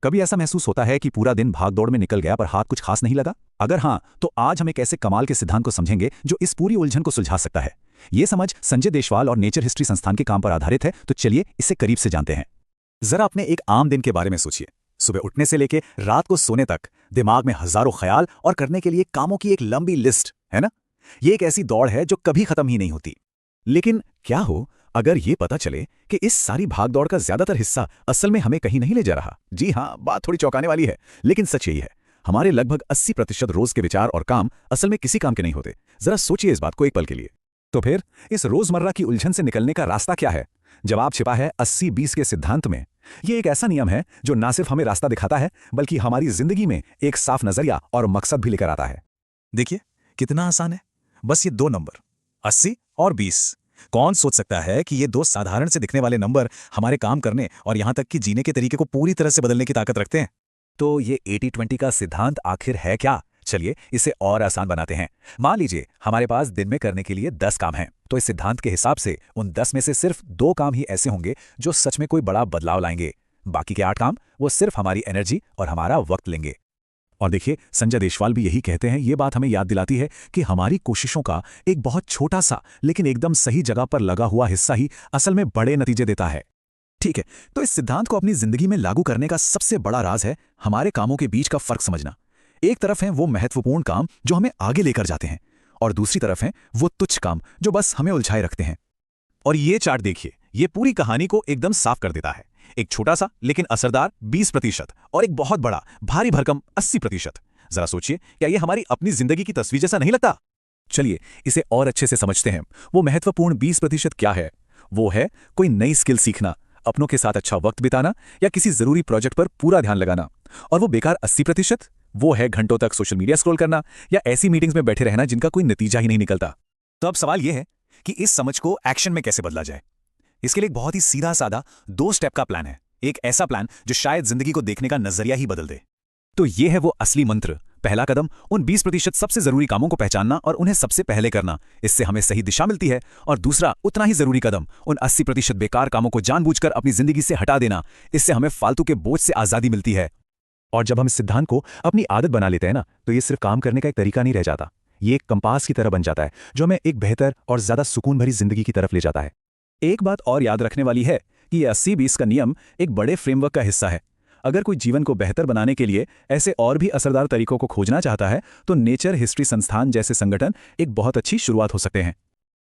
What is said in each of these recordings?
कभी ऐसा महसूस होता है कि पूरा दिन भाग दौड़ में निकल गया पर हाथ कुछ खास नहीं लगा? अगर हाँ, तो आज हम एक ऐसे कमाल के सिद्धांत को समझेंगे जो इस पूरी उलझन को सुलझा सकता है। ये समझ संजय देशवाल और नेचर हिस्ट्री संस्थान के काम पर आधारित है, तो चलिए इसे करीब से जानते हैं। जरा अपने एक आम दिन के बारे में सोचिए। सुबह उठने से लेके रात को सोने तक दिमाग में हजारों ख्याल और करने के लिए कामों की एक लंबी लिस्ट है ना। ये एक ऐसी दौड़ है जो कभी खत्म ही नहीं होती। लेकिन क्या हो अगर ये पता चले कि इस सारी भागदौड़ का ज्यादातर हिस्सा असल में हमें कहीं नहीं ले जा रहा। जी हाँ, बात थोड़ी चौंकाने वाली है, लेकिन सच यही है। हमारे लगभग 80% रोज के विचार और काम असल में किसी काम के नहीं होते। जरा सोचिए इस बात को एक पल के लिए। तो फिर इस रोजमर्रा की उलझन से निकलने का रास्ता क्या है? जवाब छिपा है 80-20 के सिद्धांत में। ये एक ऐसा नियम है जो न सिर्फ हमें रास्ता दिखाता है, बल्कि हमारी जिंदगी में एक साफ नजरिया और मकसद भी लेकर आता है। देखिए कितना आसान है। बस ये दो नंबर 80 और 20। कौन सोच सकता है कि ये दो साधारण से दिखने वाले नंबर हमारे काम करने और यहां तक कि जीने के तरीके को पूरी तरह से बदलने की ताकत रखते हैं? तो ये 80-20 का सिद्धांत आखिर है क्या? चलिए इसे और आसान बनाते हैं। मान लीजिए हमारे पास दिन में करने के लिए 10 काम हैं, तो इस सिद्धांत के हिसाब से उन 10 में से सिर्फ 2 काम ही ऐसे होंगे जो सच में कोई बड़ा बदलाव लाएंगे। बाकी के 8 काम वो सिर्फ हमारी एनर्जी और हमारा वक्त लेंगे। और देखिए संजय देशवाल भी यही कहते हैं। ये बात हमें याद दिलाती है कि हमारी कोशिशों का एक बहुत छोटा सा लेकिन एकदम सही जगह पर लगा हुआ हिस्सा ही असल में बड़े नतीजे देता है। ठीक है, तो इस सिद्धांत को अपनी जिंदगी में लागू करने का सबसे बड़ा राज है हमारे कामों के बीच का फर्क समझना। एक तरफ हैं वो महत्वपूर्ण काम जो हमें आगे लेकर जाते हैं, और दूसरी तरफ हैं वो तुच्छ काम जो बस हमें उलझाए रखते हैं। और ये चार्ट देखिए, ये पूरी कहानी को एकदम साफ कर देता है। एक छोटा सा लेकिन असरदार 20% और एक बहुत बड़ा भारी भरकम 80%। जरा सोचिए, क्या ये हमारी अपनी जिंदगी की तस्वीर जैसा नहीं लगता? चलिए इसे और अच्छे से समझते हैं। वो महत्वपूर्ण 20% क्या है? वो है कोई नई स्किल सीखना, अपनों के साथ अच्छा वक्त बिताना या किसी जरूरी प्रोजेक्ट पर पूरा ध्यान लगाना। और वो बेकार 80%, वो है घंटों तक सोशल मीडिया स्क्रॉल करना या ऐसी मीटिंग्स में बैठे रहना जिनका कोई नतीजा ही नहीं निकलता। तो अब सवाल यह है कि इस समझ को एक्शन में कैसे बदला जाए। इसके लिए एक बहुत ही सीधा साधा 2 स्टेप का प्लान है। एक ऐसा प्लान जो शायद जिंदगी को देखने का नजरिया ही बदल दे। तो ये है वो असली मंत्र। पहला कदम उन 20% सबसे जरूरी कामों को पहचानना और उन्हें सबसे पहले करना। इससे हमें सही दिशा मिलती है। और दूसरा उतना ही जरूरी कदम उन 80% बेकार कामों को जानबूझकर अपनी जिंदगी से हटा देना। इससे हमें फालतू के बोझ से आजादी मिलती है। और जब हम इस सिद्धांत को अपनी आदत बना लेते हैं ना, तो ये सिर्फ काम करने का एक तरीका नहीं रह जाता। ये एक कंपास की तरह बन जाता है जो हमें एक बेहतर और ज्यादा सुकून भरी जिंदगी की तरफ ले जाता है। एक बात और याद रखने वाली है कि ये 80-20 का नियम एक बड़े फ्रेमवर्क का हिस्सा है। अगर कोई जीवन को बेहतर बनाने के लिए ऐसे और भी असरदार तरीकों को खोजना चाहता है, तो नेचर हिस्ट्री संस्थान जैसे संगठन एक बहुत अच्छी शुरुआत हो सकते हैं।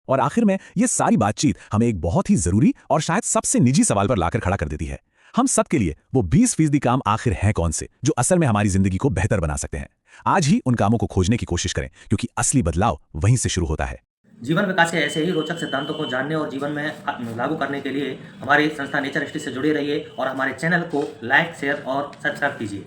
और आखिर में ये सारी बातचीत हमें एक बहुत ही जरूरी और शायद सबसे निजी सवाल पर लाकर खड़ा कर देती है। हम सबके लिए वो 20% काम आखिर हैं कौन से, जो असल में हमारी जिंदगी को बेहतर बना सकते हैं? आज ही उन कामों को खोजने की कोशिश करें, क्योंकि असली बदलाव वहीं से शुरू होता है। जीवन विकास के ऐसे ही रोचक सिद्धांतों को जानने और जीवन में लागू करने के लिए हमारी संस्था नेचर हिस्ट्री से जुड़े रहिए और हमारे चैनल को लाइक, शेयर और सब्सक्राइब कीजिए।